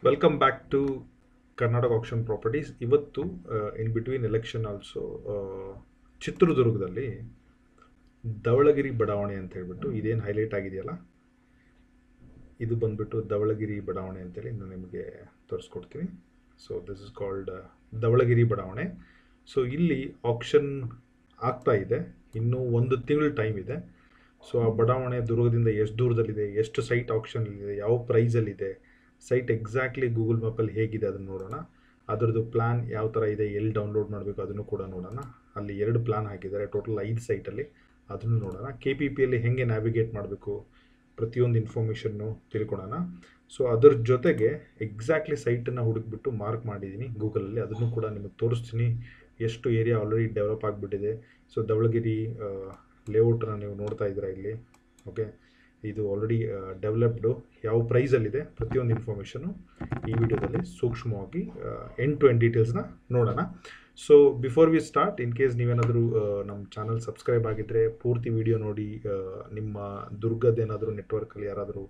Welcome back to Karnataka auction properties. ಇವತ್ತು in between election also ಚಿತ್ರದುರ್ಗದಲ್ಲಿ ಧವಳಗಿರಿ ಬಡಾವಣೆ ಅಂತ ಹೇಳ್ಬಿಟ್ಟು ಇದೇನು ಹೈಲೈಟ್ ಆಗಿದೆಯಲ್ಲ, ಇದು ಬಂದ್ಬಿಟ್ಟು ಧವಳಗಿರಿ ಬಡಾವಣೆ ಅಂತೇಳಿ ನಾನು ನಿಮಗೆ ತೋರಿಸ್ಕೊಡ್ತೀನಿ. So this is called Dhavalagiri ಬಡಾವಣೆ. ಸೊ ಇಲ್ಲಿ ಆಕ್ಷನ್ ಆಗ್ತಾ ಇದೆ, ಇನ್ನೂ ಒಂದು ತಿಂಗಳು ಟೈಮ್ ಇದೆ. ಸೊ ಆ ಬಡಾವಣೆ ದುರ್ಗದಿಂದ ಎಷ್ಟು ದೂರದಲ್ಲಿದೆ, ಎಷ್ಟು ಸೈಟ್ ಆಕ್ಷನಲ್ಲಿದೆ, ಯಾವ ಪ್ರೈಸಲ್ಲಿದೆ, ಸೈಟ್ ಎಕ್ಸಾಕ್ಟ್ಲಿ ಗೂಗಲ್ ಮ್ಯಾಪಲ್ಲಿ ಹೇಗಿದೆ ಅದನ್ನು ನೋಡೋಣ. ಅದರದ್ದು ಪ್ಲ್ಯಾನ್ ಯಾವ ಥರ ಇದೆ, ಎಲ್ಲಿ ಡೌನ್ಲೋಡ್ ಮಾಡಬೇಕು ಅದನ್ನು ಕೂಡ ನೋಡೋಣ. ಅಲ್ಲಿ 2 ಪ್ಲ್ಯಾನ್ ಹಾಕಿದ್ದಾರೆ, ಟೋಟಲ್ 5 ಸೈಟಲ್ಲಿ, ಅದನ್ನು ನೋಡೋಣ. KPPಯಲ್ಲಿ ಹೇಗೆ ನ್ಯಾವಿಗೇಟ್ ಮಾಡಬೇಕು ಪ್ರತಿಯೊಂದು ಇನ್ಫಾರ್ಮೇಷನ್ನು ತಿಳ್ಕೊಳೋಣ. ಸೊ ಅದ್ರ ಜೊತೆಗೆ ಎಕ್ಸಾಕ್ಟ್ಲಿ ಸೈಟನ್ನು ಹುಡುಕ್ಬಿಟ್ಟು ಮಾರ್ಕ್ ಮಾಡಿದ್ದೀನಿ ಗೂಗಲಲ್ಲಿ, ಅದನ್ನು ಕೂಡ ನಿಮಗೆ ತೋರಿಸ್ತೀನಿ. ಎಷ್ಟು ಏರಿಯಾ ಆಲ್ರೆಡಿ ಡೆವಲಪ್ ಆಗಿಬಿಟ್ಟಿದೆ. ಸೊ ಧವಳಗಿರಿ ಲೇಔಟನ್ನು ನೀವು ನೋಡ್ತಾ ಇದ್ದೀರಾ ಇಲ್ಲಿ. ಓಕೆ, ಇದು ಆಲ್ರೆಡಿ ಡೆವಲಪ್ಡು, ಯಾವ ಪ್ರೈಸಲ್ಲಿದೆ ಪ್ರತಿಯೊಂದು ಇನ್ಫಾರ್ಮೇಷನು ಈ ವಿಡಿಯೋದಲ್ಲಿ ಸೂಕ್ಷ್ಮವಾಗಿ ಎಂಡ್ ಟು ಎಂಡ್ ಡೀಟೇಲ್ಸ್ನ ನೋಡೋಣ. So before we start, in case ನೀವೇನಾದರೂ ನಮ್ಮ ಚಾನಲ್ ಸಬ್ಸ್ಕ್ರೈಬ್ ಆಗಿದ್ದರೆ ಪೂರ್ತಿ ವಿಡಿಯೋ ನೋಡಿ. ನಿಮ್ಮ ದುರ್ಗದ್ದೇನಾದರೂ ನೆಟ್ವರ್ಕಲ್ಲಿ ಯಾರಾದರೂ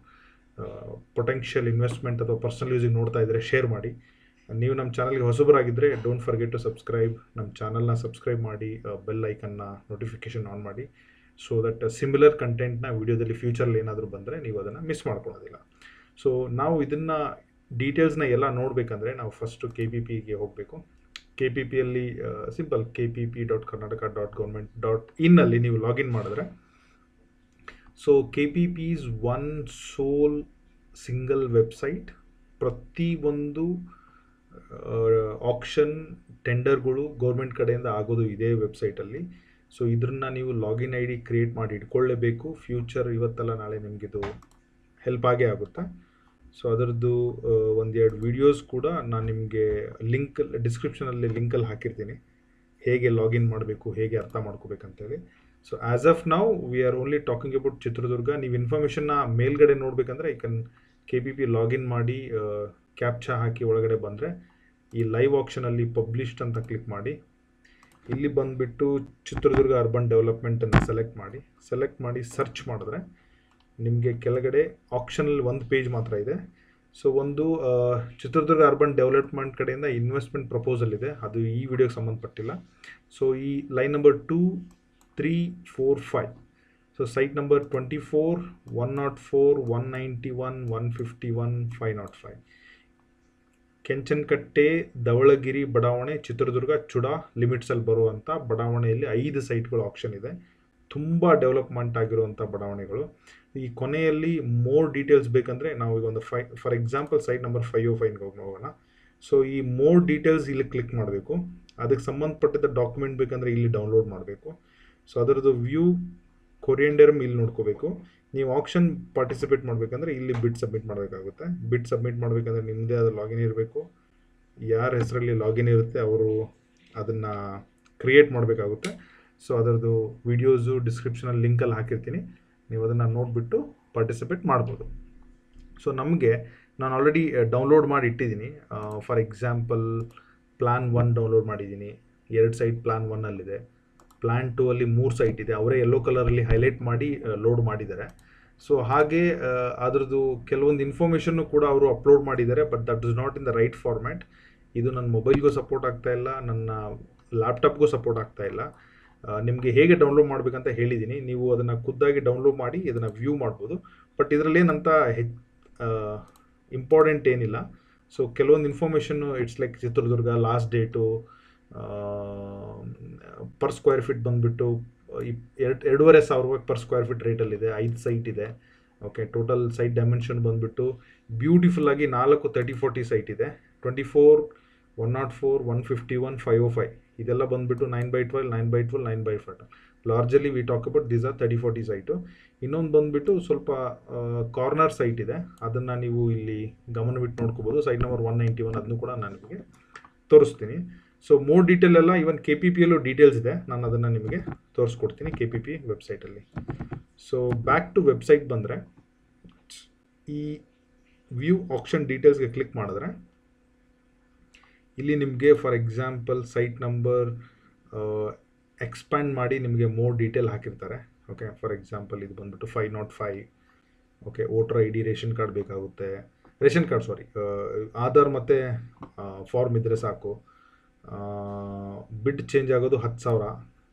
ಪೊಟೆನ್ಷಿಯಲ್ ಇನ್ವೆಸ್ಟ್ಮೆಂಟ್ ಅಥವಾ ಪರ್ಸನಲ್ ಯೂಸಿಗೆ ನೋಡ್ತಾ ಇದ್ದರೆ ಶೇರ್ ಮಾಡಿ. ನೀವು ನಮ್ಮ ಚಾನಲ್ಗೆ ಹೊಸಬರಾಗಿದ್ದರೆ ಡೋಂಟ್ ಫರ್ಗೆಟ್ ಟು ಸಬ್ಸ್ಕ್ರೈಬ್. ನಮ್ಮ ಚಾನಲ್ನ ಸಬ್ಸ್ಕ್ರೈಬ್ ಮಾಡಿ, ಬೆಲ್ ಐಕನ್ನ ನೋಟಿಫಿಕೇಷನ್ ಆನ್ ಮಾಡಿ. ಸೊ ದಟ್ ಸಿಮಿಲರ್ ಕಂಟೆಂಟ್ನ ವಿಡಿಯೋದಲ್ಲಿ ಫ್ಯೂಚರಲ್ಲಿ ಏನಾದರೂ ಬಂದರೆ ನೀವು ಅದನ್ನು ಮಿಸ್ ಮಾಡ್ಕೊಳ್ಳೋದಿಲ್ಲ. ಸೊ ನಾವು ಇದನ್ನು ಡೀಟೇಲ್ಸ್ನ ಎಲ್ಲ ನೋಡಬೇಕಂದ್ರೆ ನಾವು ಫಸ್ಟು KPPಗೆ ಹೋಗಬೇಕು. KPPಯಲ್ಲಿ ಸಿಂಪಲ್ kpp.karnataka.government.in ಅಲ್ಲಿ ನೀವು ಲಾಗಿನ್ ಮಾಡಿದ್ರೆ, so KPP is one sole single website. ಪ್ರತಿಯೊಂದು ಆಕ್ಷನ್ ಟೆಂಡರ್ಗಳು ಗೌರ್ಮೆಂಟ್ ಕಡೆಯಿಂದ ಆಗೋದು ಇದೇ ವೆಬ್ಸೈಟಲ್ಲಿ. ಸೊ ಇದನ್ನು ನೀವು ಲಾಗಿನ್ ID ಕ್ರಿಯೇಟ್ ಮಾಡಿ ಇಟ್ಕೊಳ್ಳೇಬೇಕು. ಫ್ಯೂಚರ್ ಇವತ್ತಲ್ಲ ನಾಳೆ ನಿಮಗಿದು ಹೆಲ್ಪ್ ಆಗೇ ಆಗುತ್ತೆ. ಸೊ ಅದರದ್ದು ಒಂದೆರಡು ವೀಡಿಯೋಸ್ ಕೂಡ ನಾನು ನಿಮಗೆ ಲಿಂಕ್ ಡಿಸ್ಕ್ರಿಪ್ಷನಲ್ಲಿ ಲಿಂಕಲ್ಲಿ ಹಾಕಿರ್ತೀನಿ, ಹೇಗೆ ಲಾಗಿನ್ ಮಾಡಬೇಕು, ಹೇಗೆ ಅರ್ಥ ಮಾಡ್ಕೋಬೇಕಂತೇಳಿ. So as of now we are only talking about Chitradurga. ನೀವು ಇನ್ಫಾರ್ಮೇಷನ್ನ ಮೇಲ್ಗಡೆ ನೋಡಬೇಕಂದ್ರೆ ಈ ಕನ್ KPP ಲಾಗಿನ್ ಮಾಡಿ ಕ್ಯಾಪ್ಚಾ ಹಾಕಿ ಒಳಗಡೆ ಬಂದರೆ ಈ ಲೈವ್ ಆಕ್ಷನಲ್ಲಿ ಪಬ್ಲಿಷ್ಡ್ ಅಂತ ಕ್ಲಿಕ್ ಮಾಡಿ, ಇಲ್ಲಿ ಬಂದುಬಿಟ್ಟು ಚಿತ್ರದುರ್ಗ ಅರ್ಬನ್ ಡೆವಲಪ್ಮೆಂಟನ್ನು ಸೆಲೆಕ್ಟ್ ಮಾಡಿ ಸರ್ಚ್ ಮಾಡಿದ್ರೆ ನಿಮಗೆ ಕೆಳಗಡೆ ಆಕ್ಷನಲ್ಲಿ ಒಂದು ಪೇಜ್ ಮಾತ್ರ ಇದೆ. ಸೊ ಒಂದು ಚಿತ್ರದುರ್ಗ ಅರ್ಬನ್ ಡೆವಲಪ್ಮೆಂಟ್ ಕಡೆಯಿಂದ ಇನ್ವೆಸ್ಟ್ಮೆಂಟ್ ಪ್ರಪೋಸಲ್ ಇದೆ, ಅದು ಈ ವಿಡಿಯೋಗೆ ಸಂಬಂಧಪಟ್ಟಿಲ್ಲ. ಸೊ ಈ line number 2, 3, 4, 5. So site number 24, 104, 191, 151, 505 Kenchanakatte Dhavalagiri ಬಡಾವಣೆ ಚಿತ್ರದುರ್ಗ ಚುಡಾ ಲಿಮಿಟ್ಸಲ್ಲಿ ಬರುವಂಥ ಬಡಾವಣೆಯಲ್ಲಿ 5 ಸೈಟ್ಗಳು ಆಕ್ಷನ್ ಇದೆ. ತುಂಬ ಡೆವಲಪ್ಮೆಂಟ್ ಆಗಿರುವಂಥ ಬಡಾವಣೆಗಳು. ಈ ಕೊನೆಯಲ್ಲಿ ಮೋರ್ ಡೀಟೇಲ್ಸ್ ಬೇಕಂದರೆ ನಾವು ಈಗ ಒಂದು ಫಾರ್ ಎಕ್ಸಾಂಪಲ್ ಸೈಟ್ ನಂಬರ್ 505ಗೆ ಹೋಗೋಣ. ಸೊ ಈ ಮೋರ್ ಡೀಟೇಲ್ಸ್ ಇಲ್ಲಿ ಕ್ಲಿಕ್ ಮಾಡಬೇಕು. ಅದಕ್ಕೆ ಸಂಬಂಧಪಟ್ಟಿದ್ದ ಡಾಕ್ಯುಮೆಂಟ್ ಬೇಕಂದರೆ ಇಲ್ಲಿ ಡೌನ್ಲೋಡ್ ಮಾಡಬೇಕು. ಸೊ ಅದರದ್ದು ವ್ಯೂ ಕೊರಿಯಂಡರಮ್ ಇಲ್ಲಿ ನೋಡ್ಕೋಬೇಕು. ನೀವು ಆಕ್ಷನ್ ಪಾರ್ಟಿಸಿಪೇಟ್ ಮಾಡಬೇಕಂದ್ರೆ ಇಲ್ಲಿ ಬಿಡ್ ಸಬ್ಮಿಟ್ ಮಾಡಬೇಕಾಗುತ್ತೆ. ಬಿಡ್ ಸಬ್ಮಿಟ್ ಮಾಡಬೇಕಂದ್ರೆ ನಿಮ್ಮದೇ ಆದ ಲಾಗಿನ್ ಇರಬೇಕು. ಯಾರ ಹೆಸರಲ್ಲಿ ಲಾಗಿನ್ ಇರುತ್ತೆ ಅವರು ಅದನ್ನು ಕ್ರಿಯೇಟ್ ಮಾಡಬೇಕಾಗುತ್ತೆ. ಸೊ ಅದರದ್ದು ವೀಡಿಯೋಸು ಡಿಸ್ಕ್ರಿಪ್ಷನಲ್ಲಿ ಲಿಂಕಲ್ಲಿ ಹಾಕಿರ್ತೀನಿ, ನೀವು ಅದನ್ನು ನೋಡಿಬಿಟ್ಟು ಪಾರ್ಟಿಸಿಪೇಟ್ ಮಾಡ್ಬೋದು. ಸೊ ನಮಗೆ ನಾನು ಆಲ್ರೆಡಿ ಡೌನ್ಲೋಡ್ ಮಾಡಿ ಇಟ್ಟಿದ್ದೀನಿ. ಫಾರ್ ಎಕ್ಸಾಂಪಲ್ ಪ್ಲ್ಯಾನ್ 1 ಡೌನ್ಲೋಡ್ ಮಾಡಿದ್ದೀನಿ. 2 ಸೈಟ್ ಪ್ಲ್ಯಾನ್ 1ಅಲ್ಲಿದೆ. ಪ್ಲ್ಯಾನ್ 2 ಅಲ್ಲಿ 3 ಸೈಟ್ ಇದೆ, ಅವರೇ ಯೆಲ್ಲೋ ಕಲರಲ್ಲಿ ಹೈಲೈಟ್ ಮಾಡಿ ಲೋಡ್ ಮಾಡಿದ್ದಾರೆ. ಸೊ ಹಾಗೆ ಅದರದ್ದು ಕೆಲವೊಂದು ಇನ್ಫಾರ್ಮೇಷನ್ನು ಕೂಡ ಅವರು ಅಪ್ಲೋಡ್ ಮಾಡಿದ್ದಾರೆ, but that is not in the right format. ಇದು ನನ್ನ ಮೊಬೈಲ್ಗೂ ಸಪೋರ್ಟ್ ಆಗ್ತಾ ಇಲ್ಲ, ನನ್ನ ಲ್ಯಾಪ್ಟಾಪ್ಗೂ ಸಪೋರ್ಟ್ ಆಗ್ತಾ ಇಲ್ಲ. ನಿಮಗೆ ಹೇಗೆ ಡೌನ್ಲೋಡ್ ಮಾಡಬೇಕಂತ ಹೇಳಿದ್ದೀನಿ, ನೀವು ಅದನ್ನು ಖುದ್ದಾಗಿ ಡೌನ್ಲೋಡ್ ಮಾಡಿ ಇದನ್ನು ವ್ಯೂ ಮಾಡ್ಬೋದು. ಬಟ್ ಇದರಲ್ಲೇನಂತ ಇಂಪಾರ್ಟೆಂಟ್ ಏನಿಲ್ಲ. ಸೊ ಕೆಲವೊಂದು information it's like Chitradurga last date, per square feet ಬಂದುಬಿಟ್ಟು 2,500 ರೂಪಾಯಿ ಪರ್ ಸ್ಕ್ವೇರ್ ಫೀಟ್ ರೇಟಲ್ಲಿದೆ. 5 ಸೈಟ್ ಇದೆ. ಓಕೆ, ಟೋಟಲ್ ಸೈಟ್ ಡೈಮೆನ್ಷನ್ ಬಂದುಬಿಟ್ಟು ಬ್ಯೂಟಿಫುಲ್ಲಾಗಿ 4 30-40 ಸೈಟ್ ಇದೆ. 24, 104, 151, 505 ಇದೆಲ್ಲ ಬಂದುಬಿಟ್ಟು 9x12, 9x12, 9x5. Largely we talk about these are 30-40 site. ಇನ್ನೊಂದು ಬಂದುಬಿಟ್ಟು ಸ್ವಲ್ಪ ಕಾರ್ನರ್ ಸೈಟ್ ಇದೆ, ಅದನ್ನು ನೀವು ಇಲ್ಲಿ ಗಮನವಿಟ್ಟು ನೋಡ್ಕೋಬೋದು. ಸೈಟ್ ನಂಬರ್ 191 ಅದನ್ನು ಕೂಡ ನಾನು ನಿಮಗೆ ತೋರಿಸ್ತೀನಿ. ಸೊ ಮೋರ್ ಡೀಟೇಲ್ ಎಲ್ಲ ಇವನ್ KPPಯಲ್ಲೂ ಡೀಟೇಲ್ಸ್ ಇದೆ, ನಾನು ಅದನ್ನು ನಿಮಗೆ ತೋರಿಸ್ಕೊಡ್ತೀನಿ KPP ವೆಬ್ಸೈಟಲ್ಲಿ. ಸೊ ಬ್ಯಾಕ್ ಟು ವೆಬ್ಸೈಟ್ ಬಂದರೆ ಈ ವ್ಯೂ ಆಕ್ಷನ್ ಡೀಟೇಲ್ಸ್ಗೆ ಕ್ಲಿಕ್ ಮಾಡಿದ್ರೆ ಇಲ್ಲಿ ನಿಮಗೆ for example site number expand ಮಾಡಿ ನಿಮಗೆ ಮೋರ್ ಡೀಟೇಲ್ ಹಾಕಿರ್ತಾರೆ. ಓಕೆ, ಫಾರ್ ಎಕ್ಸಾಂಪಲ್ ಇದು ಬಂದುಬಿಟ್ಟು 505. Okay, voter ID ration card ಬೇಕಾಗುತ್ತೆ, ರೇಷನ್ ಕಾರ್ಡ್ ಸಾರಿ, ಆಧಾರ್ ಮತ್ತು ಫಾರ್ಮ್ ಇದ್ದರೆ ಸಾಕು. ಬಿಡ್ ಚೇಂಜ್ ಆಗೋದು 10,000.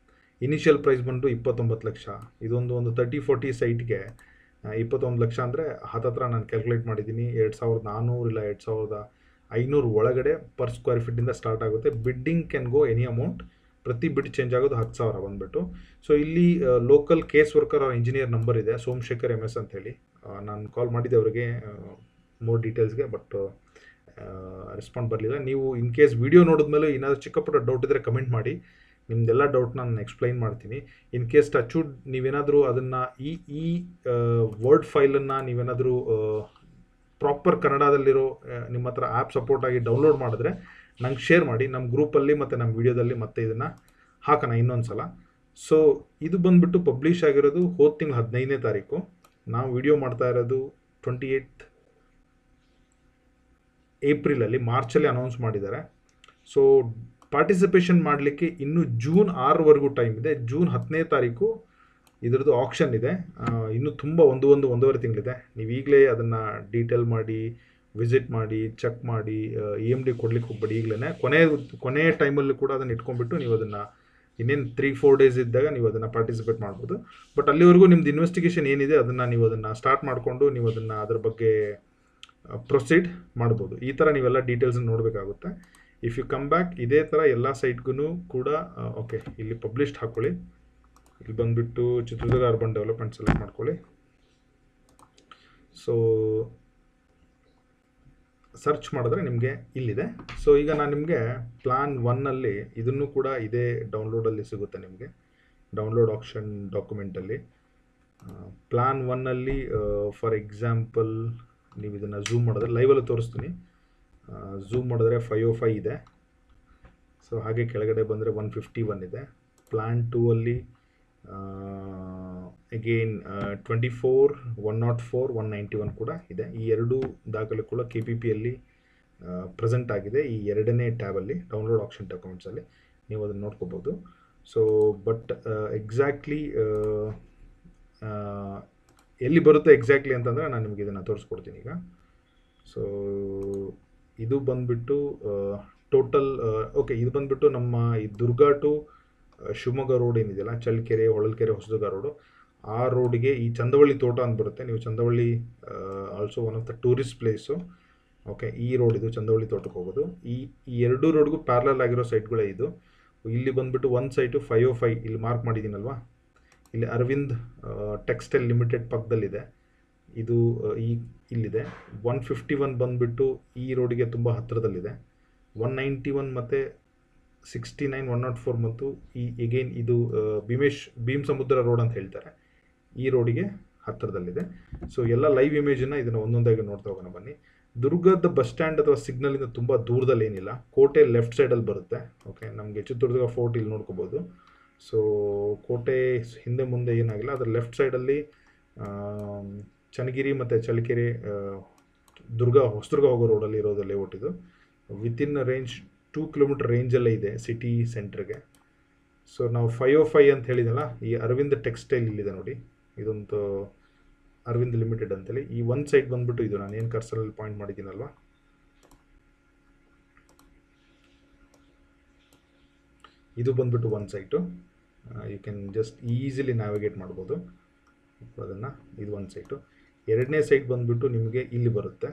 ಇನಿಷಿಯಲ್ ಪ್ರೈಸ್ ಬಂದು 29 ಲಕ್ಷ. ಇದೊಂದು 30-40 ಸೈಟ್ಗೆ 21 ಲಕ್ಷ ಅಂದರೆ ಹತ್ತತ್ರ ನಾನು ಕ್ಯಾಲ್ಕುಲೇಟ್ ಮಾಡಿದ್ದೀನಿ 2,400 ಇಲ್ಲ 2,500 ಒಳಗಡೆ ಪರ್ ಸ್ಕ್ವೇರ್ ಫೀಟಿಂದ ಸ್ಟಾರ್ಟ್ ಆಗುತ್ತೆ. Bidding can go any amount. ಪ್ರತಿ ಬಿಡ್ ಚೇಂಜ್ ಆಗೋದು 10,000 ಬಂದುಬಿಟ್ಟು. ಸೊ ಇಲ್ಲಿ ಲೋಕಲ್ ಕೇಸ್ ವರ್ಕರ್ ಅವ್ರ ಇಂಜಿನಿಯರ್ ನಂಬರ್ ಇದೆ, ಸೋಮಶೇಖರ್ MS ಅಂತ ಹೇಳಿ. ನಾನು ಕಾಲ್ ಮಾಡಿದ್ದೆ ಅವರಿಗೆ ಮೋರ್ ಡೀಟೇಲ್ಸ್ಗೆ, ಬಟ್ ರೆಸ್ಪಾಂಡ್ ಬರಲಿಲ್ಲ. ನೀವು ಇನ್ ಕೇಸ್ ವಿಡಿಯೋ ನೋಡಿದ್ಮೇಲೆ ಏನಾದರೂ ಚಿಕ್ಕಪುಟ್ಟ ಡೌಟ್ ಇದ್ದರೆ ಕಮೆಂಟ್ ಮಾಡಿ, ನಿಮ್ದೆಲ್ಲ ಡೌಟ್ನ ನಾನು ಎಕ್ಸ್ಪ್ಲೈನ್ ಮಾಡ್ತೀನಿ. ಇನ್ ಕೇಸ್ ಟಚ್ವುಡ್ ನೀವೇನಾದರೂ ಅದನ್ನು ಈ ವರ್ಡ್ ಫೈಲನ್ನು ನೀವೇನಾದರೂ ಪ್ರಾಪರ್ ಕನ್ನಡದಲ್ಲಿರೋ ನಿಮ್ಮ ಹತ್ರ ಆ್ಯಪ್ ಸಪೋರ್ಟ್ ಆಗಿ ಡೌನ್ಲೋಡ್ ಮಾಡಿದ್ರೆ ನಂಗೆ ಶೇರ್ ಮಾಡಿ, ನಮ್ಮ ಗ್ರೂಪಲ್ಲಿ ಮತ್ತು ನಮ್ಮ ವಿಡಿಯೋದಲ್ಲಿ ಮತ್ತೆ ಇದನ್ನು ಹಾಕೋಣ ಇನ್ನೊಂದು ಸಲ. ಸೊ ಇದು ಬಂದುಬಿಟ್ಟು ಪಬ್ಲಿಷ್ ಆಗಿರೋದು ಹೋದ ತಿಂಗಳು 15ನೇ ತಾರೀಕು. ನಾವು ವಿಡಿಯೋ ಮಾಡ್ತಾ ಇರೋದು 28 ಏಪ್ರಿಲಲ್ಲಿ, ಮಾರ್ಚಲ್ಲಿ ಅನೌನ್ಸ್ ಮಾಡಿದ್ದಾರೆ. ಸೊ ಪಾರ್ಟಿಸಿಪೇಷನ್ ಮಾಡಲಿಕ್ಕೆ ಇನ್ನೂ ಜೂನ್ 6ವರೆಗೂ ಟೈಮ್ ಇದೆ. ಜೂನ್ 10ನೇ ತಾರೀಕು ಇದರದ್ದು ಆಕ್ಷನ್ ಇದೆ. ಇನ್ನೂ ತುಂಬ ಒಂದೂವರೆ ತಿಂಗಳಿದೆ. ನೀವು ಈಗಲೇ ಅದನ್ನು ಡೀಟೇಲ್ ಮಾಡಿ ವಿಸಿಟ್ ಮಾಡಿ ಚೆಕ್ ಮಾಡಿ EMD ಕೊಡ್ಲಿಕ್ಕೆ ಹೋಗ್ಬೇಡಿ. ಈಗಲೇ ಕೊನೆಯ ಟೈಮಲ್ಲಿ ಕೂಡ ಅದನ್ನು ಇಟ್ಕೊಂಡ್ಬಿಟ್ಟು ನೀವು ಅದನ್ನು ಇನ್ನೇನು 3-4 ಡೇಸ್ ಇದ್ದಾಗ ನೀವು ಅದನ್ನು ಪಾರ್ಟಿಸಿಪೇಟ್ ಮಾಡ್ಬೋದು. ಬಟ್ ಅಲ್ಲಿವರೆಗೂ ನಿಮ್ದು ಇನ್ವೆಸ್ಟಿಗೇಷನ್ ಏನಿದೆ ನೀವು ಅದನ್ನು ಸ್ಟಾರ್ಟ್ ಮಾಡಿಕೊಂಡು ನೀವು ಅದನ್ನು ಅದ್ರ ಬಗ್ಗೆ ಪ್ರೊಸೀಡ್ ಮಾಡ್ಬೋದು. ಈ ಥರ ನೀವೆಲ್ಲ ಡೀಟೇಲ್ಸನ್ನು ನೋಡಬೇಕಾಗುತ್ತೆ. ಇಫ್ ಯು ಕಮ್ ಬ್ಯಾಕ್ ಇದೇ ಥರ ಎಲ್ಲ ಸೈಟ್ಗೂ ಕೂಡ ಓಕೆ, ಇಲ್ಲಿ ಪಬ್ಲಿಷ್ಡ್ ಹಾಕ್ಕೊಳ್ಳಿ. ಇಲ್ಲಿ ಬಂದುಬಿಟ್ಟು ಚಿತ್ರದುರ್ಗ ಅರ್ಬನ್ ಡೆವಲಪ್ಮೆಂಟ್ ಸೆಲೆಕ್ಟ್ ಮಾಡ್ಕೊಳ್ಳಿ. ಸೊ ಸರ್ಚ್ ಮಾಡಿದ್ರೆ ನಿಮಗೆ ಇಲ್ಲಿದೆ. ಸೊ ಈಗ ನಾನು ನಿಮಗೆ ಪ್ಲಾನ್ 1ಅಲ್ಲಿ ಇದನ್ನು ಕೂಡ ಇದೇ ಡೌನ್ಲೋಡಲ್ಲಿ ಸಿಗುತ್ತೆ ನಿಮಗೆ, ಡೌನ್ಲೋಡ್ ಆಪ್ಷನ್ ಡಾಕ್ಯುಮೆಂಟಲ್ಲಿ. ಪ್ಲಾನ್ 1ಅಲ್ಲಿ ಫಾರ್ ಎಕ್ಸಾಂಪಲ್ ನೀವು ಇದನ್ನು ಝೂಮ್ ಮಾಡಿದ್ರೆ ಲೈವಲ್ಲಿ ತೋರಿಸ್ತೀನಿ. ಝೂಮ್ ಮಾಡಿದ್ರೆ 505 ಇದೆ. ಸೊ ಹಾಗೆ ಕೆಳಗಡೆ ಬಂದರೆ 151 ಇದೆ. ಪ್ಲಾನ್ 2ಅಲ್ಲಿ ಅಗೇನ್ 24, 104, 191 ಕೂಡ ಇದೆ. ಈ ಎರಡೂ ದಾಖಲೆ ಕೂಡ KPPಯಲ್ಲಿ ಪ್ರೆಸೆಂಟ್ ಆಗಿದೆ. ಈ ಎರಡನೇ ಟ್ಯಾಬಲ್ಲಿ ಡೌನ್ಲೋಡ್ ಆಪ್ಷನ್ ಡಾಕ್ಯುಮೆಂಟ್ಸಲ್ಲಿ ನೀವು ಅದನ್ನು ನೋಡ್ಕೋಬೋದು. ಸೊ ಬಟ್ ಎಕ್ಸಾಕ್ಟ್ಲಿ ಎಲ್ಲಿ ಬರುತ್ತೆ ಎಕ್ಸಾಕ್ಟ್ಲಿ ಅಂತಂದರೆ ನಾನು ನಿಮಗೆ ಇದನ್ನು ತೋರಿಸ್ಕೊಡ್ತೀನಿ ಈಗ. ಸೊ ಇದು ಬಂದುಬಿಟ್ಟು ಟೋಟಲ್ ಓಕೆ, ಇದು ಬಂದುಬಿಟ್ಟು ನಮ್ಮ ಈ ದುರ್ಗಾ ಟು ಶಿವಮೊಗ್ಗ ರೋಡ್ ಏನಿದೆಯಲ್ಲ, ಚಳ್ಳಕೆರೆ, ಹೊಳಲ್ಕೆರೆ, ಹೊಸದುರ್ಗ ರೋಡು, ಆ ರೋಡಿಗೆ ಈ ಚಂದವಳ್ಳಿ ತೋಟ ಅಂತ ಬರುತ್ತೆ. ನೀವು Chandavalli also one of the tourist place. Okay, ಈ ರೋಡ್ ಇದು ಚಂದವಳ್ಳಿ ತೋಟಕ್ಕೆ ಹೋಗೋದು. ಈ ಎರಡೂ ರೋಡ್ಗೂ ಪ್ಯಾರಲಲ್ ಆಗಿರೋ ಸೈಟ್ಗಳೇ ಇದು. ಇಲ್ಲಿ ಬಂದುಬಿಟ್ಟು ಒಂದು ಸೈಟು 505 ಇಲ್ಲಿ ಮಾರ್ಕ್ ಮಾಡಿದ್ದೀನಲ್ವಾ, ಇಲ್ಲಿ ಅರವಿಂದ್ ಟೆಕ್ಸ್ಟೈಲ್ ಲಿಮಿಟೆಡ್ ಪಕ್ಕದಲ್ಲಿದೆ. ಇದು ಇಲ್ಲಿದೆ. 151 ಬಂದುಬಿಟ್ಟು ಈ ರೋಡಿಗೆ ತುಂಬ ಹತ್ತಿರದಲ್ಲಿದೆ. 191 ಮತ್ತು 69, 104 ಮತ್ತು ಎಗೇನ್ ಇದು ಭೀಮ್ ಸಮುದ್ರ ರೋಡ್ ಅಂತ ಹೇಳ್ತಾರೆ, ಈ ರೋಡಿಗೆ ಹತ್ತಿರದಲ್ಲಿದೆ. ಸೊ ಎಲ್ಲ ಲೈವ್ ಇಮೇಜನ್ನು ಇದನ್ನು ಒಂದೊಂದಾಗಿ ನೋಡ್ತಾ ಹೋಗೋಣ ಬನ್ನಿ. ದುರ್ಗದ ಬಸ್ ಸ್ಟ್ಯಾಂಡ್ ಅಥವಾ ಸಿಗ್ನಲಿಂದ ತುಂಬ ದೂರದಲ್ಲಿ ಏನಿಲ್ಲ, ಕೋಟೆ ಲೆಫ್ಟ್ ಸೈಡಲ್ಲಿ ಬರುತ್ತೆ. ಓಕೆ, ನಮಗೆ ಚಿತ್ರದುರ್ಗ ಫೋರ್ಟ್ ಇಲ್ಲಿ ನೋಡ್ಕೋಬೋದು. ಸೊ ಕೋಟೆ ಹಿಂದೆ ಮುಂದೆ ಏನಾಗಿಲ್ಲ, ಅದರ ಲೆಫ್ಟ್ ಸೈಡಲ್ಲಿ ಚನ್ನಗಿರಿ ಮತ್ತು ಚಳ್ಳಕೆರೆ ಹೊಸದುರ್ಗ ಹೋಗೋ ರೋಡಲ್ಲಿ ಇರೋದು ಲೇಔಟ್ ಇದು. ವಿತಿನ್ ರೇಂಜ್ 2 ಕಿಲೋಮೀಟರ್ ರೇಂಜಲ್ಲೇ ಇದೆ ಸಿಟಿ ಸೆಂಟ್ರಿಗೆ. ಸೊ ನಾವು 505 ಅಂತ ಹೇಳಿದಲ್ಲ, ಈ ಅರವಿಂದ್ ಟೆಕ್ಸ್ಟೈಲ್ ಇಲ್ಲಿದೆ ನೋಡಿ, ಇದೊಂದು ಅರವಿಂದ್ ಲಿಮಿಟೆಡ್ ಅಂತೇಳಿ. ಈ ಒಂದು ಸೈಟ್ ಬಂದುಬಿಟ್ಟು ಇದು ನಾನು ಏನು ಕರ್ಸರಲ್ಲಿ ಪಾಯಿಂಟ್ ಮಾಡಿದ್ದೀನಲ್ವ, ಇದು ಬಂದುಬಿಟ್ಟು ಒಂದು site. You can just easily navigate ಮಾಡ್ಬೋದು ಅದನ್ನು. ಇದು ಒಂದು ಸೈಟು. ಎರಡನೇ ಸೈಟ್ ಬಂದುಬಿಟ್ಟು ನಿಮಗೆ ಇಲ್ಲಿ ಬರುತ್ತೆ.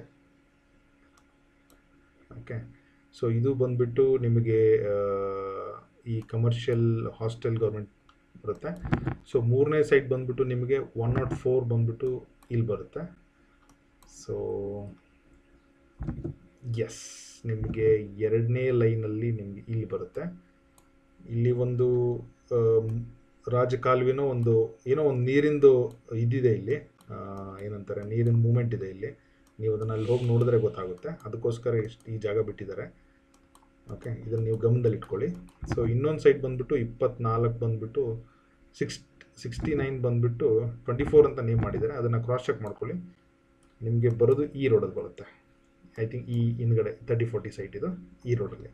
ಓಕೆ, ಸೊ ಇದು ಬಂದುಬಿಟ್ಟು ನಿಮಗೆ ಈ ಕಮರ್ಷಿಯಲ್ ಹಾಸ್ಟೆಲ್ ಗೌರ್ಮೆಂಟ್ ಬರುತ್ತೆ. ಸೊ ಮೂರನೇ ಸೈಟ್ ಬಂದುಬಿಟ್ಟು ನಿಮಗೆ 104 ಬಂದುಬಿಟ್ಟು ಇಲ್ಲಿ ಬರುತ್ತೆ. ಸೊ ಎಸ್, ನಿಮಗೆ ಎರಡನೇ ಲೈನಲ್ಲಿ ನಿಮಗೆ ಇಲ್ಲಿ ಬರುತ್ತೆ. ಇಲ್ಲಿ ಒಂದು ರಾಜಕಾಲುವೆನೋ ಒಂದು ಏನೋ ಒಂದು ನೀರಿಂದು ಇದಿದೆ ಇಲ್ಲಿ, ಏನಂತಾರೆ ನೀರಿನ ಮೂಮೆಂಟ್ ಇದೆ ಇಲ್ಲಿ. ನೀವು ಅದನ್ನು ಅಲ್ಲಿ ಹೋಗಿ ನೋಡಿದ್ರೆ ಗೊತ್ತಾಗುತ್ತೆ, ಅದಕ್ಕೋಸ್ಕರ ಈ ಜಾಗ ಬಿಟ್ಟಿದ್ದಾರೆ. ಓಕೆ, ಇದನ್ನು ನೀವು ಗಮನದಲ್ಲಿ ಇಟ್ಕೊಳ್ಳಿ. ಸೊ ಇನ್ನೊಂದು ಸೈಟ್ ಬಂದುಬಿಟ್ಟು 24 ಬಂದುಬಿಟ್ಟು 69 ಬಂದುಬಿಟ್ಟು 24 ಅಂತ ನೇಮ್ ಮಾಡಿದ್ದಾರೆ. ಅದನ್ನು ಕ್ರಾಸ್ ಚೆಕ್ ಮಾಡ್ಕೊಳ್ಳಿ, ನಿಮಗೆ ಬರೋದು ಈ ರೋಡಲ್ಲಿ ಬರುತ್ತೆ. ಐ ಥಿಂಕ್ ಈ ಹಿಂದ್ಗಡೆ 30-40 ಸೈಟ್ ಇದು ಈ ರೋಡಲ್ಲಿ.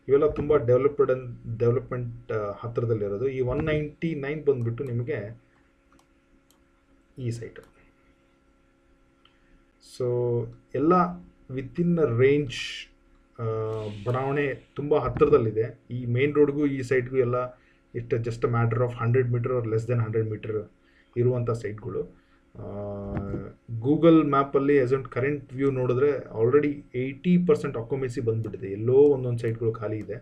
ಇವೆಲ್ಲ ತುಂಬ ಡೆವಲಪ್ಮೆಂಟ್ ಹತ್ತಿರದಲ್ಲಿರೋದು. ಈ 199 ಬಂದುಬಿಟ್ಟು ನಿಮಗೆ ಈ ಸೈಟು. ಸೊ ಎಲ್ಲ ವಿತಿನ್ ರೇಂಜ್, ಬಡಾವಣೆ ತುಂಬ ಹತ್ತಿರದಲ್ಲಿದೆ. ಈ ಮೇನ್ ರೋಡ್ಗೂ ಈ ಸೈಡ್ಗೂ ಎಲ್ಲ ಇಷ್ಟು just matter of 100 metre or less than 100 metre ಇರುವಂಥ ಸೈಟ್ಗಳು. ಗೂಗಲ್ ಮ್ಯಾಪಲ್ಲಿ ಆಸ್ ಆನ್ ಕರೆಂಟ್ ವ್ಯೂ ನೋಡಿದ್ರೆ ಆಲ್ರೆಡಿ 80% ಆಕ್ಯುಮೆನ್ಸಿ ಬಂದುಬಿಟ್ಟಿದೆ. ಎಲ್ಲೋ ಒಂದೊಂದು ಸೈಟ್ಗಳು ಖಾಲಿ ಇದೆ.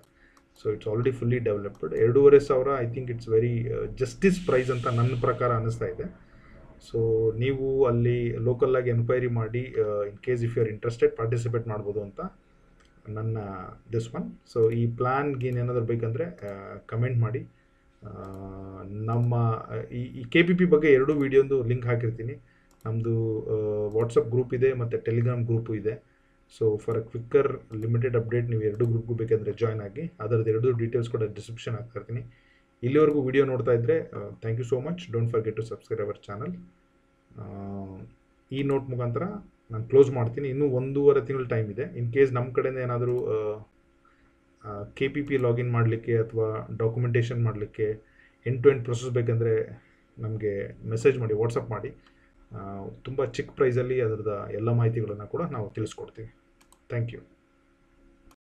So it's already fully developed. 2,500 I think it's very justice price ಅಂತ ನನ್ನ ಪ್ರಕಾರ ಅನ್ನಿಸ್ತಾ ಇದೆ. ಸೊ ನೀವು ಅಲ್ಲಿ ಲೋಕಲ್ಲಾಗಿ ಎನ್ಕ್ವೈರಿ ಮಾಡಿ in case if you are interested participate ಮಾಡ್ಬೋದು ಅಂತ ನನ್ನ ದಿಸ್ ಒನ್. ಸೊ ಈ ಪ್ಲ್ಯಾನ್ಗೆ ಏನಾದರೂ ಬೇಕಂದರೆ ಕಮೆಂಟ್ ಮಾಡಿ. ನಮ್ಮ ಈ KPP ಬಗ್ಗೆ 2 ವೀಡಿಯೋದು ಲಿಂಕ್ ಹಾಕಿರ್ತೀನಿ. ನಮ್ಮದು ವಾಟ್ಸಪ್ ಗ್ರೂಪ್ ಇದೆ ಮತ್ತು ಟೆಲಿಗ್ರಾಮ್ ಗ್ರೂಪು ಇದೆ. So for a quicker limited update ನೀವು 2 ಗ್ರೂಪ್ಗೂ ಬೇಕಾದರೆ ಜಾಯ್ನ್ ಆಗಿ. ಅದರದ್ದು 2 ಡೀಟೇಲ್ಸ್ ಕೂಡ ಡಿಸ್ಕ್ರಿಪ್ಷನ್ ಹಾಕ್ತಾಯಿರ್ತೀನಿ. ಇಲ್ಲಿವರೆಗೂ ವಿಡಿಯೋ ನೋಡ್ತಾ ಇದ್ದರೆ thank you so much. Don't forget to subscribe our channel. ಈ ನೋಟ್ ಮುಖಾಂತರ ನಾನು ಕ್ಲೋಸ್ ಮಾಡ್ತೀನಿ. ಇನ್ನೂ 1.5 ತಿಂಗಳು ಟೈಮ್ ಇದೆ. ಇನ್ ಕೇಸ್ ನಮ್ಮ ಕಡೆಯಿಂದ ಏನಾದರೂ KPP ಲಾಗಿನ್ ಮಾಡಲಿಕ್ಕೆ ಅಥವಾ ಡಾಕ್ಯುಮೆಂಟೇಷನ್ ಮಾಡಲಿಕ್ಕೆ ಎಂಡ್ ಟು ಎಂಡ್ ಪ್ರೊಸೆಸ್ ಬೇಕಂದರೆ ನಮಗೆ ಮೆಸೇಜ್ ಮಾಡಿ, ವಾಟ್ಸಪ್ ಮಾಡಿ. ತುಂಬ ಚಿಕ್ಕ ಪ್ರೈಸಲ್ಲಿ ಅದರದ್ದು ಎಲ್ಲ ಮಾಹಿತಿಗಳನ್ನು ಕೂಡ ನಾವು ತಿಳಿಸ್ಕೊಡ್ತೀವಿ. Thank you.